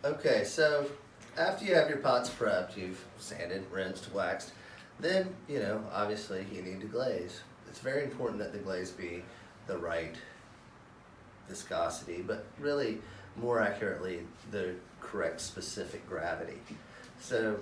Okay, so after you have your pots prepped, you've sanded, rinsed, waxed, then, obviously you need to glaze. It's very important that the glaze be the right viscosity, but really, more accurately, the correct specific gravity. So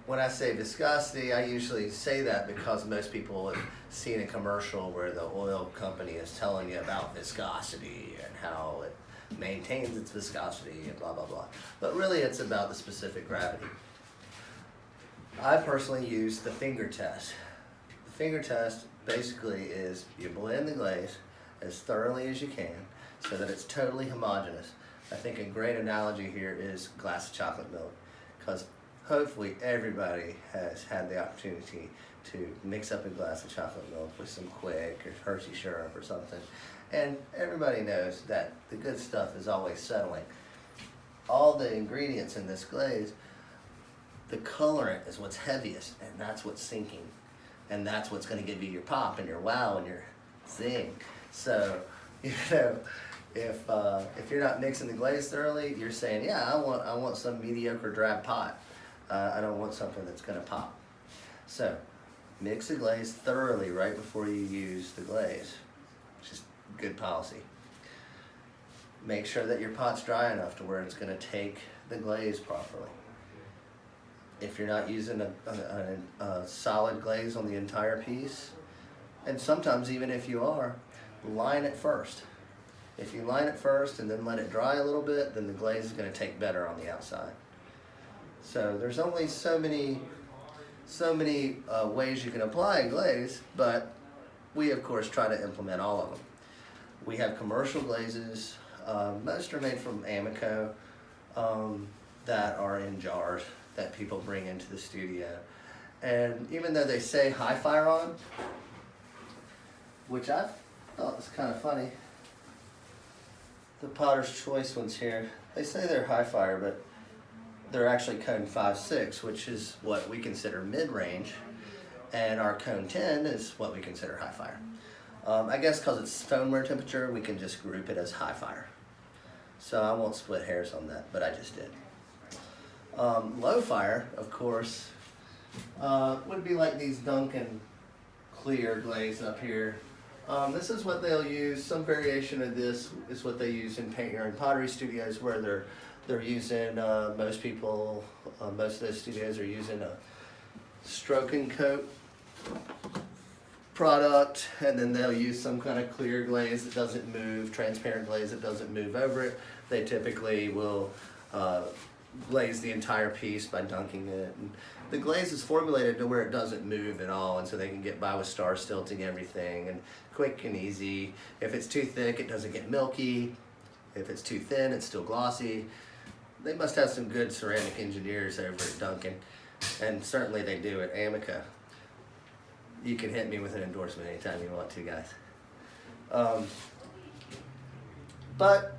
when I say viscosity, I usually say that because most people have seen a commercial where the oil company is telling you about viscosity and how it maintains its viscosity and blah, blah, blah. But really, it's about the specific gravity. I personally use the finger test. The finger test basically is you blend the glaze as thoroughly as you can so that it's totally homogeneous. I think a great analogy here is a glass of chocolate milk, because hopefully everybody has had the opportunity to mix up a glass of chocolate milk with some Quick or Hershey syrup or something. And everybody knows that the good stuff is always settling. All the ingredients in this glaze, the colorant is what's heaviest, and that's what's sinking. And that's what's going to give you your pop and your wow and your zing. So, if you're not mixing the glaze thoroughly, you're saying, yeah, I want some mediocre drab pot. I don't want something that's going to pop. So, mix the glaze thoroughly right before you use the glaze. It's just good policy. Make sure that your pot's dry enough to where it's going to take the glaze properly. If you're not using a solid glaze on the entire piece, and sometimes even if you are, line it first. If you line it first and then let it dry a little bit, then the glaze is going to take better on the outside. So there's only so many ways you can apply a glaze, but we of course try to implement all of them. We have commercial glazes. Most are made from Amico that are in jars that people bring into the studio. And even though they say high fire on, which I thought was kind of funny, the Potter's Choice ones here, they say they're high fire, but they're actually cone 5-6, which is what we consider mid-range, and our cone 10 is what we consider high fire. I guess because it's stoneware temperature, we can just group it as high fire. So I won't split hairs on that, but I just did. Low fire, of course, would be like these Dunkin' clear glaze up here. This is what they'll use. Some variation of this is what they use in paint and pottery studios, where they're using, most of those studios are using a stroke and coat product, and then they'll use some kind of clear glaze that doesn't move, transparent glaze that doesn't move over it. They typically will glaze the entire piece by dunking it. And the glaze is formulated to where it doesn't move at all, and so they can get by with star stilting everything, and quick and easy. If it's too thick, it doesn't get milky. If it's too thin, it's still glossy. They must have some good ceramic engineers over at Dunkin', and certainly they do at Amica. You can hit me with an endorsement anytime you want to, guys. But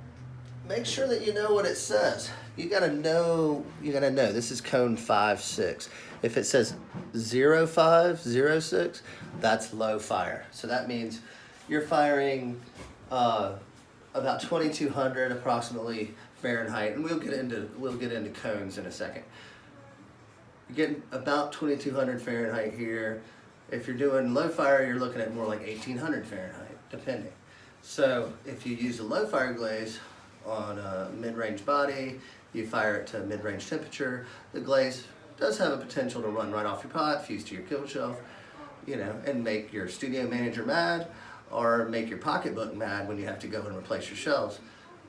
make sure that you know what it says. You gotta know, this is cone 5-6. If it says 0506, that's low fire. So that means you're firing about 2200 approximately Fahrenheit, and we'll get into cones in a second. You're getting about 2200 Fahrenheit here. If you're doing low fire, you're looking at more like 1800 Fahrenheit, depending. So if you use a low fire glaze on a mid-range body, you fire it to mid-range temperature, the glaze does have a potential to run right off your pot, fuse to your kill shelf, and make your studio manager mad, or make your pocketbook mad when you have to go and replace your shelves.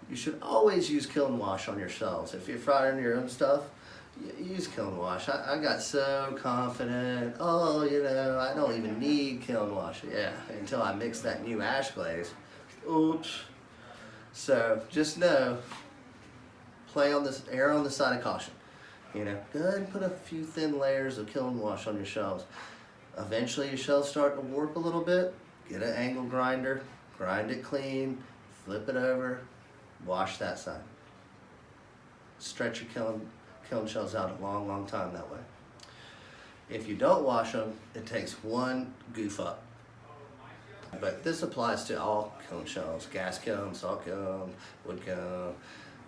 You should always use kiln wash on your shelves. If you're firing your own stuff, use kiln wash. I got so confident, I don't even need kiln wash. Yeah, until I mixed that new ash glaze. Oops. So just know, err on the side of caution. Go ahead and put a few thin layers of kiln wash on your shelves. Eventually your shelves start to warp a little bit. Get an angle grinder, grind it clean, flip it over, wash that side. Stretch your kiln shells out a long, long time that way. If you don't wash them, it takes one goof up. But this applies to all kiln shells: gas kiln, salt kiln, wood kiln,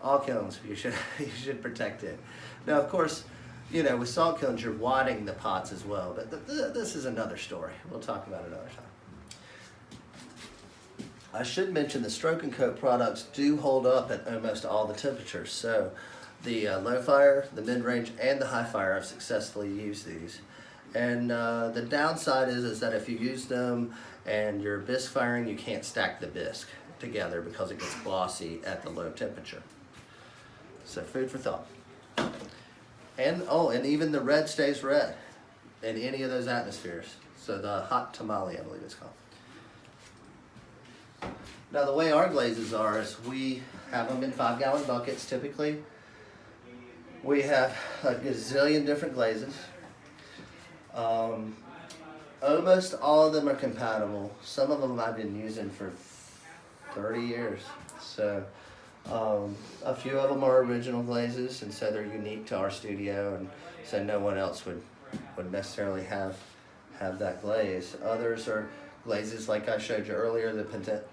All kilns, you should you should protect it. Now, of course, you know, with salt kilns, you're wadding the pots as well, but this is another story. We'll talk about it another time. I should mention the stroke and coat products do hold up at almost all the temperatures. So the low fire, the mid-range, and the high fire, I've successfully used these. And the downside is that if you use them and you're bisque firing, you can't stack the bisque together because it gets glossy at the low temperature. So food for thought. And oh, and even the red stays red in any of those atmospheres. So the hot tamale, I believe it's called. Now the way our glazes are is we have them in 5-gallon buckets typically. We have a gazillion different glazes. Almost all of them are compatible. Some of them I've been using for 30 years. So a few of them are original glazes, and so they're unique to our studio, and so no one else would necessarily have that glaze. Others are glazes like I showed you earlier. The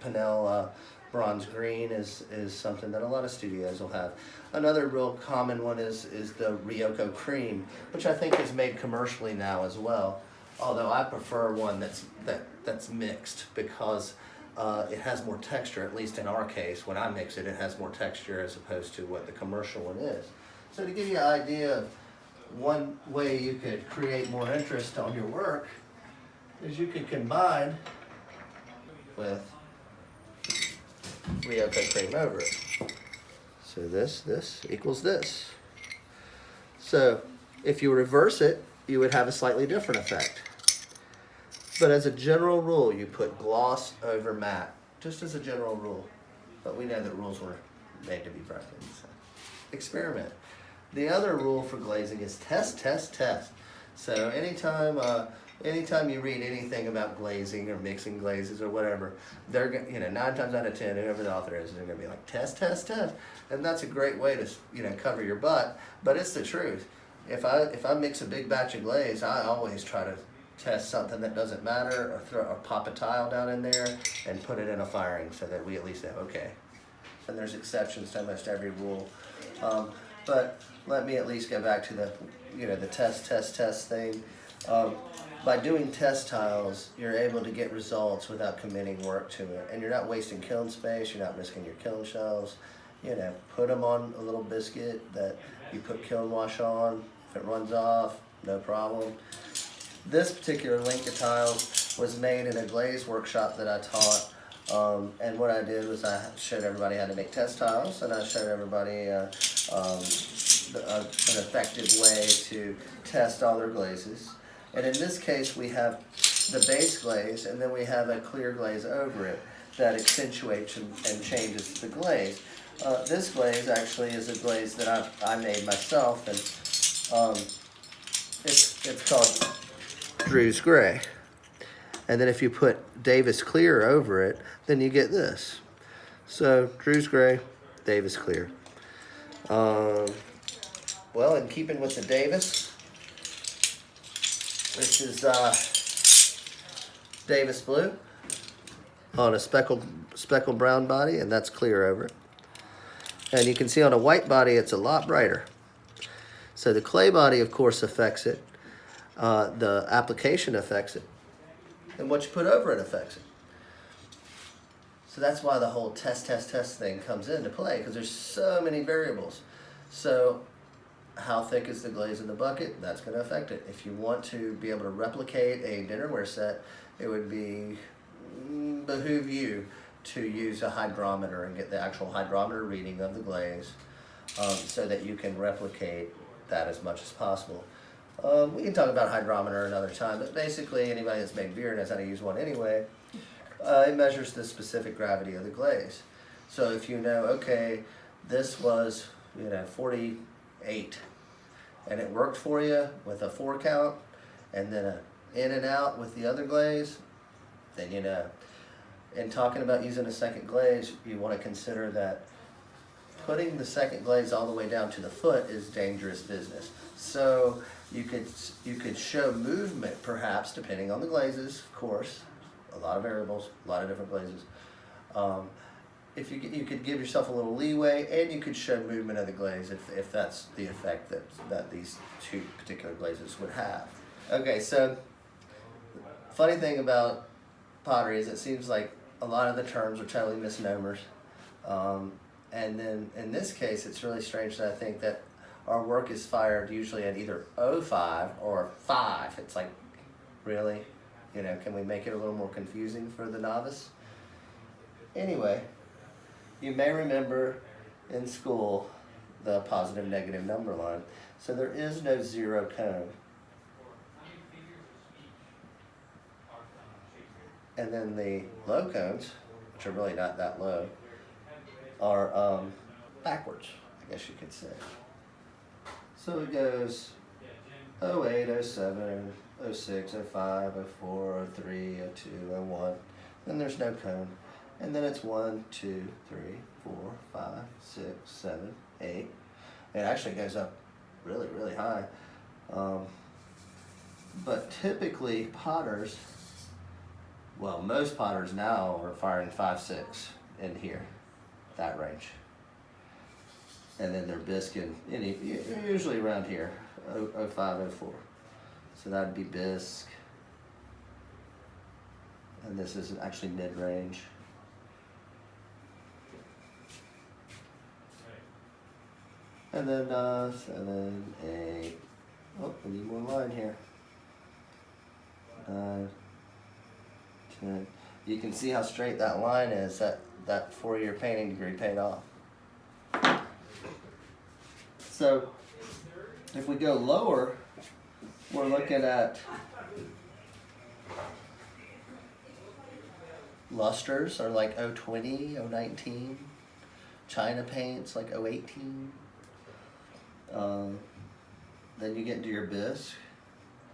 Pinel bronze green is something that a lot of studios will have. Another real common one is the Ryoko cream, which I think is made commercially now as well. Although I prefer one that's mixed because it has more texture. At least in our case, when I mix it, it has more texture as opposed to what the commercial one is. So to give you an idea of one way you could create more interest on your work is you could combine with Ryoko cream over it. So this equals this. So if you reverse it, you would have a slightly different effect. But as a general rule, you put gloss over matte, just as a general rule. But we know that rules were made to be broken. So experiment. The other rule for glazing is test, test, test. So anytime you read anything about glazing or mixing glazes or whatever, they're 9 times out of 10, whoever the author is, they're going to be like test, test, test, and that's a great way to cover your butt. But it's the truth. If I mix a big batch of glaze, I always try to test something that doesn't matter, or pop a tile down in there and put it in a firing so that we at least know, okay. And there's exceptions to almost every rule. But let me at least go back to the test, test, test thing. By doing test tiles, you're able to get results without committing work to it. And you're not wasting kiln space, you're not risking your kiln shelves. Put them on a little biscuit that you put kiln wash on. If it runs off, no problem. This particular link of tiles was made in a glaze workshop that I taught. And what I did was I showed everybody how to make test tiles, and I showed everybody an effective way to test all their glazes. And in this case, we have the base glaze, and then we have a clear glaze over it that accentuates and changes the glaze. This glaze actually is a glaze that I made myself, and it's called Drew's Gray. And then if you put Davis Clear over it, then you get this. So Drew's Gray, Davis Clear. Well, in keeping with the Davis, this is Davis Blue on a speckled brown body, and that's clear over it. And you can see on a white body, it's a lot brighter. So the clay body, of course, affects it. The application affects it. And what you put over it affects it. So that's why the whole test, test, test thing comes into play, because there's so many variables. So how thick is the glaze in the bucket? That's going to affect it. If you want to be able to replicate a dinnerware set, it would behoove you to use a hydrometer and get the actual hydrometer reading of the glaze so that you can replicate that as much as possible. We can talk about hydrometer another time, but basically anybody that's made beer knows how to use one anyway. It measures the specific gravity of the glaze. So if you know, okay, this was 48, and it worked for you with a 4 count, and then a in and out with the other glaze, then you know. In talking about using a second glaze, you want to consider that putting the second glaze all the way down to the foot is dangerous business. So you could show movement, perhaps, depending on the glazes, of course, a lot of variables, a lot of different glazes. if you could give yourself a little leeway, and you could show movement of the glaze if that's the effect that these two particular glazes would have. Okay, so funny thing about pottery is it seems like a lot of the terms are totally misnomers. And then in this case, it's really strange that I think that our work is fired usually at either 05 or 5. It's like, really? You know, can we make it a little more confusing for the novice? Anyway, you may remember in school the positive negative number line. So there is no zero cone. And then the low cones, which are really not that low, are backwards, I guess you could say. So it goes 08, 07, 06, 05, 04, 03, 02, 01. Then there's no cone. And then it's 1, 2, 3, 4, 5, 6, 7, 8. It actually goes up really, really high. But typically potters, well, most potters now are firing 5, 6 in here, that range. And then their bisque usually around here, 05, 04. So that'd be bisque. And this is actually mid-range. And then 7, 8. Oh, we need more line here. 9, 10. You can see how straight that line is. That 4-year painting degree paid off. So if we go lower, we're looking at lusters are like 020, 019. China paints like 018. Then you get into your bisque.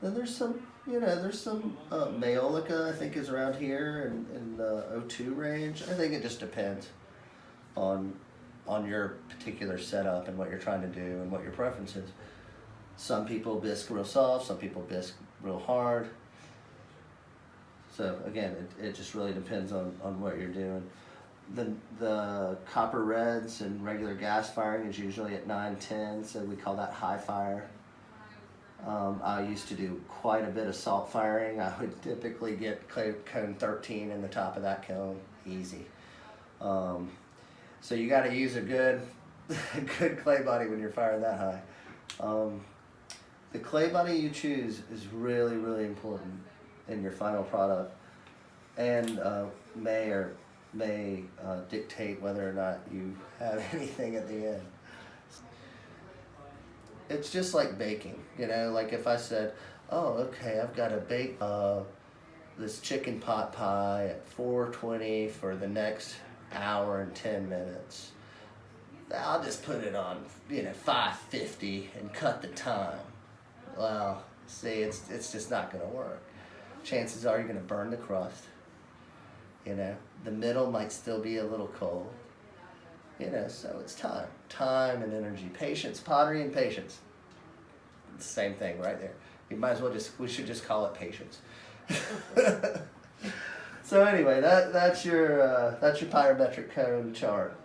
Then there's some, there's some Maiolica, I think, is around here in the 02 range. I think it just depends on your particular setup and what you're trying to do and what your preference is. Some people bisque real soft, some people bisque real hard. So again, it just really depends on what you're doing. The copper reds and regular gas firing is usually at 9, 10, so we call that high fire. I used to do quite a bit of salt firing. I would typically get cone 13 in the top of that cone, easy. So you got to use a good clay body when you're firing that high. The clay body you choose is really, really important in your final product, and may dictate whether or not you have anything at the end. It's just like baking, like if I said, oh, okay, I've got to bake this chicken pot pie at 420 for the next hour and 10 minutes. I'll just put it on, 550 and cut the time. Well, see, it's just not going to work. Chances are you're going to burn the crust. The middle might still be a little cold. So it's time and energy, patience, pottery and patience. It's the same thing right there. We should just call it patience. So anyway, that's your pyrometric cone chart.